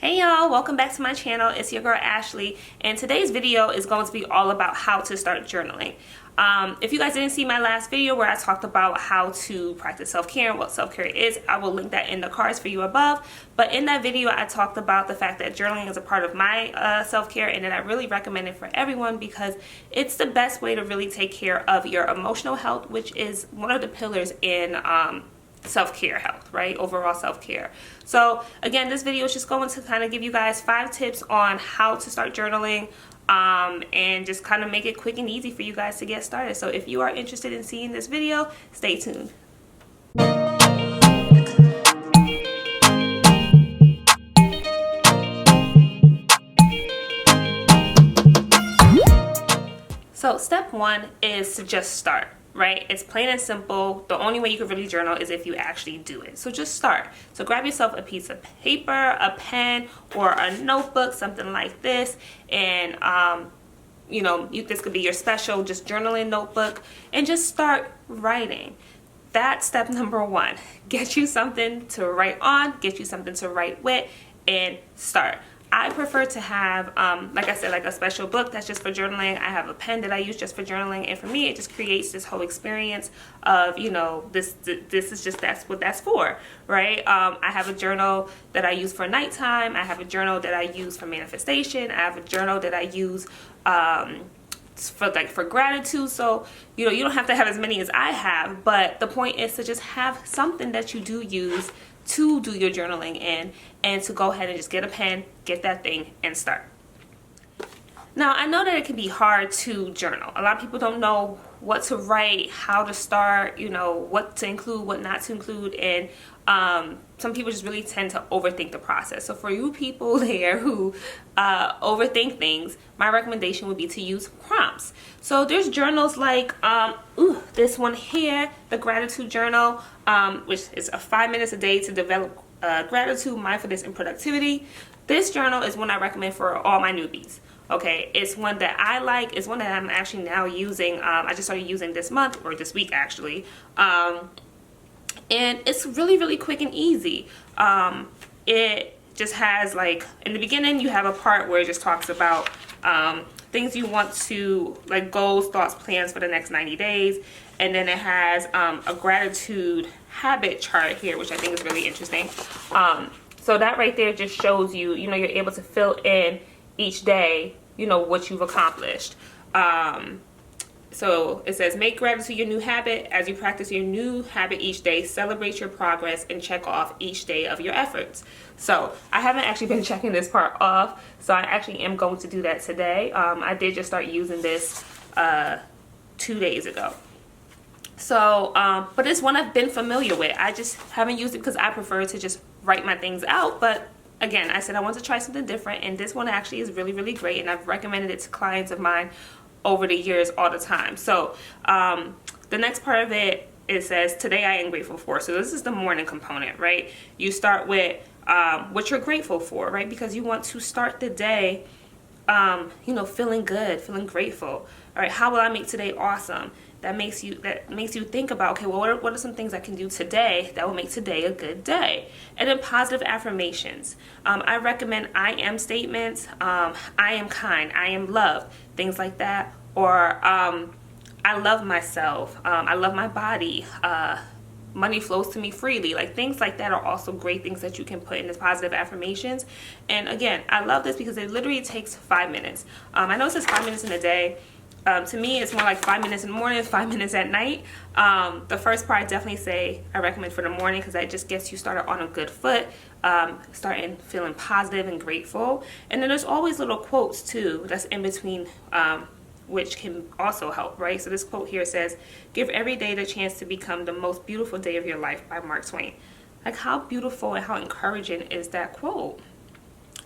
Hey y'all, welcome back to my channel. It's your girl Ashley, and today's video is going to be all about how to start journaling. If you guys didn't see my last video where I talked about how to practice self-care and what self-care is, I will link that in the cards for you above. But in that video I talked about the fact that journaling is a part of my self-care, and that I really recommend it for everyone because it's the best way to really take care of your emotional health, which is one of the pillars in self-care health, right? Overall self-care. So again, this video is just going to kind of give you guys 5 tips on how to start journaling, and just kind of make it quick and easy for you guys to get started. So if you are interested in seeing this video, stay tuned. So step 1 is to just start. Right? It's plain and simple. The only way you can really journal is if you actually do it. So just start. So grab yourself a piece of paper, a pen, or a notebook, something like this, and this could be your special just journaling notebook, and just start writing. That's step number 1. Get you something to write on, get you something to write with, and start. I prefer to have, like I said, like a special book that's just for journaling. I have a pen that I use just for journaling, and for me, it just creates this whole experience of, this is just, that's what that's for, right? I have a journal that I use for nighttime. I have a journal that I use for manifestation. I have a journal that I use for gratitude. So you don't have to have as many as I have, but the point is to just have something that you do use to do your journaling in, and to go ahead and just get a pen, get that thing, and start. Now, I know that it can be hard to journal. A lot of people don't know what to write, how to start, what to include, what not to include, and some people just really tend to overthink the process. So for you people there who overthink things, my recommendation would be to use prompts. So there's journals like this one here, the gratitude journal, which is 5 minutes a day to develop gratitude, mindfulness, and productivity. This journal is one I recommend for all my newbies. Okay, it's one that I like. It's one that I'm actually now using. I just started using this month, or this week actually. And it's really, really quick and easy. It just has, like, in the beginning you have a part where it just talks about things you want to, like, goals, thoughts, plans for the next 90 days. And then it has a gratitude habit chart here, which I think is really interesting. So that right there just shows you, you're able to fill in each day, what you've accomplished. So it says, make gratitude your new habit. As you practice your new habit each day, celebrate your progress and check off each day of your efforts. So I haven't actually been checking this part off, so I actually am going to do that today. I did just start using this 2 days ago. So, but it's one I've been familiar with. I just haven't used it because I prefer to just write my things out. But again, I said I want to try something different, and this one actually is really, really great, and I've recommended it to clients of mine over the years all the time. So the next part of it says, today I am grateful for. So this is the morning component, right? You start with what you're grateful for, right? Because you want to start the day feeling good, feeling grateful. All right, how will I make today awesome? That makes you think about, okay, well, what are some things I can do today that will make today a good day? And then positive affirmations. I recommend I am statements, I am kind, I am loved, things like that. Or I love myself, I love my body, money flows to me freely. Like, things like that are also great things that you can put in as positive affirmations. And again, I love this because it literally takes 5 minutes. I know it says 5 minutes in a day. To me, it's more like 5 minutes in the morning, 5 minutes at night. The first part I definitely say I recommend for the morning because that just gets you started on a good foot, starting feeling positive and grateful. And then there's always little quotes too that's in between, which can also help, right? So this quote here says, give every day the chance to become the most beautiful day of your life, by Mark Twain. Like, how beautiful and how encouraging is that quote?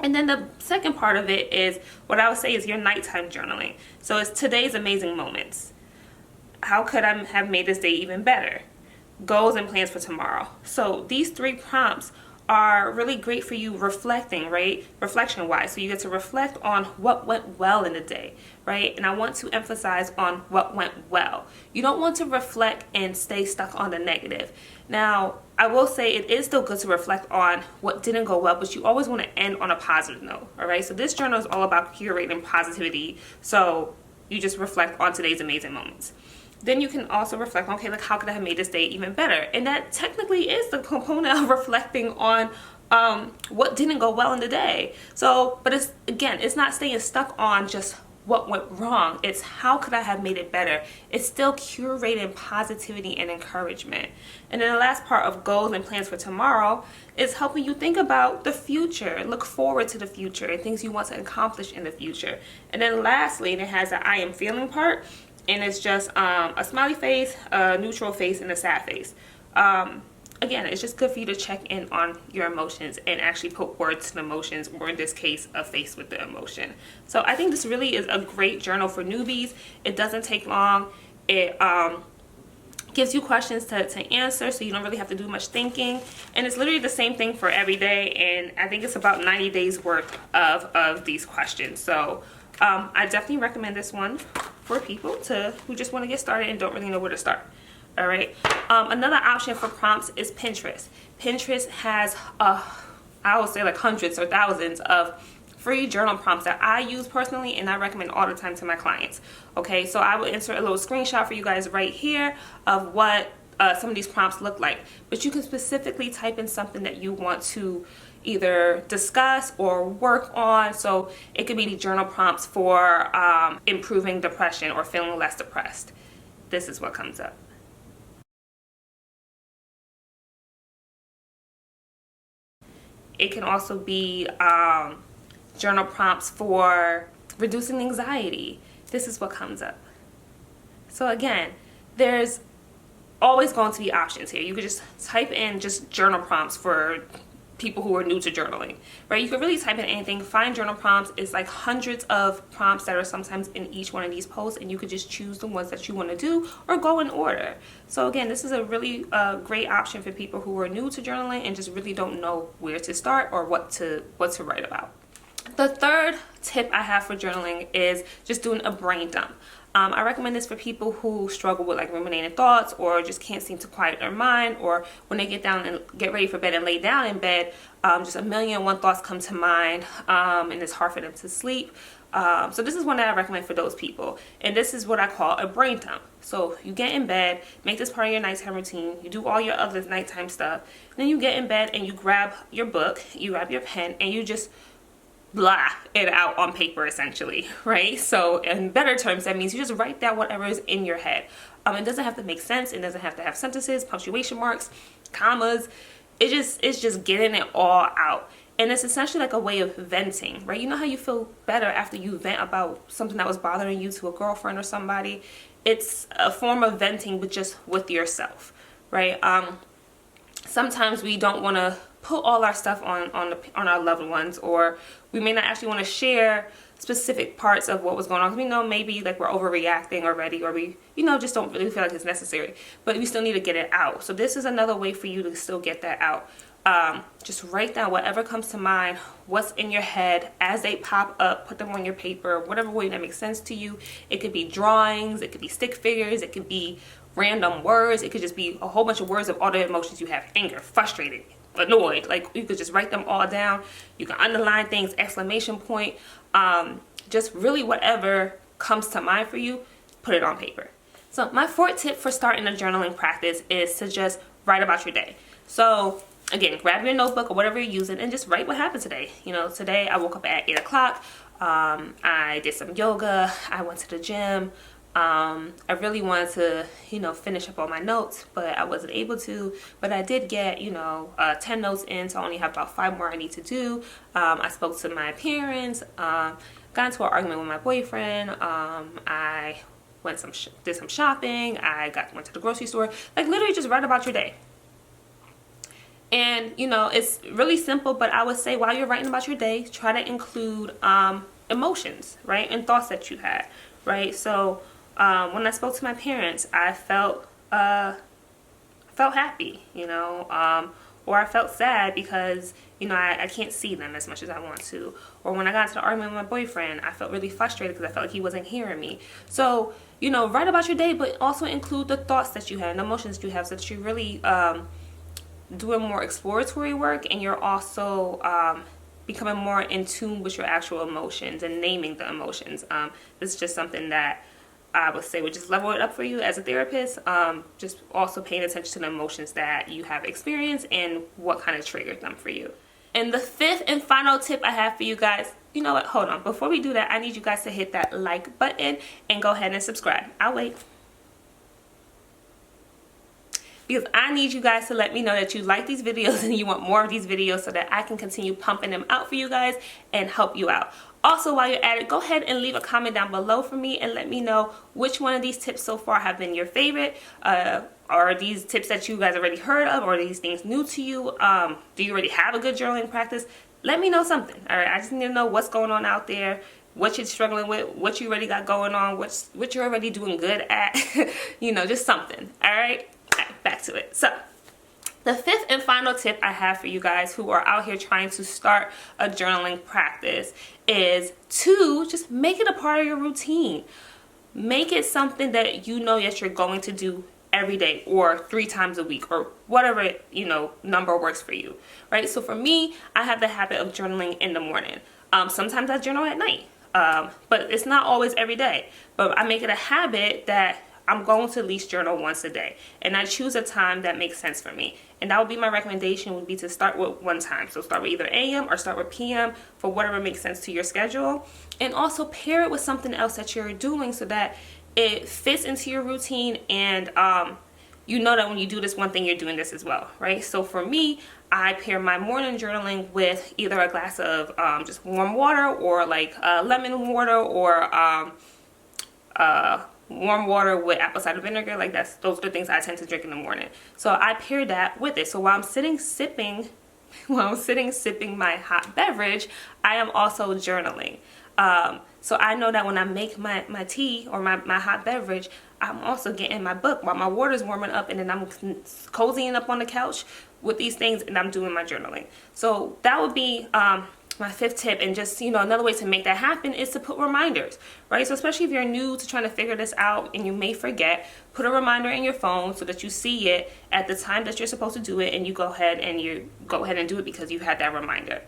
And then the second part of it is what I would say is your nighttime journaling. So it's today's amazing moments. How could I have made this day even better? Goals and plans for tomorrow. So these 3 prompts are really great for you reflecting, right? Reflection wise. So you get to reflect on what went well in the day, right? And I want to emphasize on what went well. You don't want to reflect and stay stuck on the negative. Now, I will say it is still good to reflect on what didn't go well, but you always want to end on a positive note, all right? So this journal is all about curating positivity. So you just reflect on today's amazing moments. Then you can also reflect on, okay, like how could I have made this day even better? And that technically is the component of reflecting on what didn't go well in the day. So, but it's, again, it's not staying stuck on just what went wrong. It's how could I have made it better? It's still curating positivity and encouragement. And then the last part of goals and plans for tomorrow is helping you think about the future, look forward to the future and things you want to accomplish in the future. And then lastly, it has the I am feeling part. And it's just a smiley face, a neutral face, and a sad face. Again, it's just good for you to check in on your emotions and actually put words to the emotions, or in this case, a face with the emotion. So I think this really is a great journal for newbies. It doesn't take long. It gives you questions to answer, so you don't really have to do much thinking. And it's literally the same thing for every day. And I think it's about 90 days worth of these questions. So I definitely recommend this one for people who just want to get started and don't really know where to start. All right. Another option for prompts is Pinterest. Pinterest has, I would say like hundreds or thousands of free journal prompts that I use personally and I recommend all the time to my clients. Okay, so I will insert a little screenshot for you guys right here of what some of these prompts look like. But you can specifically type in something that you want to either discuss or work on. So it could be journal prompts for improving depression or feeling less depressed. This is what comes up. It can also be journal prompts for reducing anxiety. This is what comes up. So again, there's always going to be options here. You could just type in just journal prompts for people who are new to journaling, right? You can really type in anything. Find journal prompts. It's like hundreds of prompts that are sometimes in each one of these posts, and you could just choose the ones that you want to do or go in order. So again, this is a really great option for people who are new to journaling and just really don't know where to start or what to write about. The third tip I have for journaling is just doing a brain dump. I recommend this for people who struggle with like ruminating thoughts or just can't seem to quiet their mind, or when they get down and get ready for bed and lay down in bed, just a million and one thoughts come to mind, and it's hard for them to sleep. So this is one that I recommend for those people. And this is what I call a brain dump. So you get in bed, make this part of your nighttime routine, you do all your other nighttime stuff, then you get in bed and you grab your book, you grab your pen, and you just blah it out on paper essentially, right? So in better terms, that means you just write down whatever is in your head. It doesn't have to make sense. It doesn't have to have sentences, punctuation marks, commas. It's just getting it all out. And it's essentially like a way of venting, right? You know how you feel better after you vent about something that was bothering you to a girlfriend or somebody? It's a form of venting, but just with yourself, right? Sometimes we don't want to put all our stuff on our loved ones, or we may not actually want to share specific parts of what was going on, because we know maybe like we're overreacting already, or we just don't really feel like it's necessary, but we still need to get it out. So this is another way for you to still get that out. Just write down whatever comes to mind, what's in your head as they pop up, put them on your paper, whatever way that makes sense to you. It could be drawings, it could be stick figures, it could be random words, it could just be a whole bunch of words of all the emotions you have: anger, frustrated, annoyed. Like, you could just write them all down. You can underline things, exclamation point, just really whatever comes to mind for you, put it on paper. So my fourth tip for starting a journaling practice is to just write about your day. So again, grab your notebook or whatever you're using and just write what happened today. Today I woke up at 8 o'clock. I did some yoga. I went to the gym. I really wanted to, finish up all my notes, but I wasn't able to. But I did get, 10 notes in, so I only have about 5 more I need to do. I spoke to my parents, got into an argument with my boyfriend. I did some shopping. Went to the grocery store. Like, literally just write about your day. And, it's really simple, but I would say while you're writing about your day, try to include emotions, right, and thoughts that you had, right? So when I spoke to my parents, I felt happy, or I felt sad because, you know, I can't see them as much as I want to. Or when I got into the argument with my boyfriend, I felt really frustrated because I felt like he wasn't hearing me. So, you know, write about your day, but also include the thoughts that you have and the emotions that you have, so that you really doing more exploratory work, and you're also becoming more in tune with your actual emotions and naming the emotions. This is just something that I would say would just level it up for you as a therapist. Just also paying attention to the emotions that you have experienced and what kind of triggered them for you. And the fifth and final tip I have for you guys, you know what, hold on. Before we do that, I need you guys to hit that like button and go ahead and subscribe. I'll wait. Because I need you guys to let me know that you like these videos and you want more of these videos, so that I can continue pumping them out for you guys and help you out. Also, while you're at it, go ahead and leave a comment down below for me and let me know which one of these tips so far have been your favorite. Are these tips that you guys already heard of, or are these things new to you? Do you already have a good journaling practice? Let me know something. All right, I just need to know what's going on out there, what you're struggling with, what you already got going on, what you're already doing good at. You know, just something. All right, back to it. So the fifth and final tip I have for you guys who are out here trying to start a journaling practice is to just make it a part of your routine. Make it something that you know that you're going to do every day, or 3 times a week, or whatever, you know, number works for you, right? So for me, I have the habit of journaling in the morning. Sometimes I journal at night, but it's not always every day. But I make it a habit that I'm going to at least journal once a day, and I choose a time that makes sense for me. And that would be my recommendation, would be to start with one time. So start with either AM or start with PM, for whatever makes sense to your schedule. And also pair it with something else that you're doing, so that it fits into your routine, and you know that when you do this one thing, you're doing this as well, right? So for me, I pair my morning journaling with either a glass of just warm water, or like lemon water, or warm water with apple cider vinegar. Like those are the things I tend to drink in the morning. So I pair that with it. So while I'm sitting sipping my hot beverage, I am also journaling. So I know that when I make my tea or my hot beverage, I'm also getting my book while my water's warming up, and then I'm cozying up on the couch with these things, and I'm doing my journaling. So that would be my fifth tip. And just, you know, another way to make that happen is to put reminders, right? So especially if you're new to trying to figure this out and you may forget, put a reminder in your phone so that you see it at the time that you're supposed to do it, and you go ahead and do it because you had that reminder.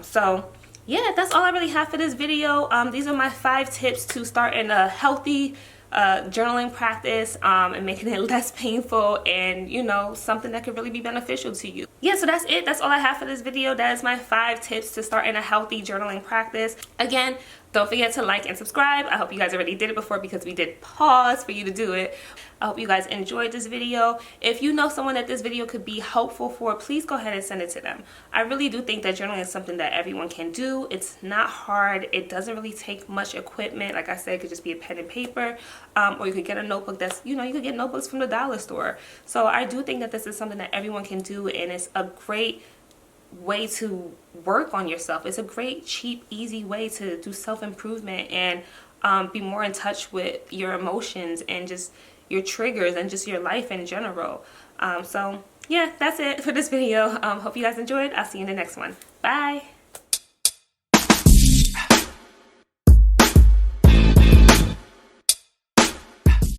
So yeah, that's all I really have for this video. These are my 5 tips to starting a healthy journaling practice, and making it less painful, and, you know, something that could really be beneficial to you. Yeah, so that's it. That's all I have for this video. That is my 5 tips to starting a healthy journaling practice. Again, don't forget to like and subscribe. I hope you guys already did it before, because we did pause for you to do it. I hope you guys enjoyed this video. If you know someone that this video could be helpful for, please go ahead and send it to them. I really do think that journaling is something that everyone can do. It's not hard. It doesn't really take much equipment. Like I said, it could just be a pen and paper, or you could get a notebook that's, you know, you could get notebooks from the dollar store. So I do think that this is something that everyone can do, and it's a great way to work on yourself. It's a great, cheap, easy way to do self-improvement and be more in touch with your emotions and just your triggers and just your life in general. So yeah, that's it for this video. Hope you guys enjoyed. I'll see you in the next one. Bye.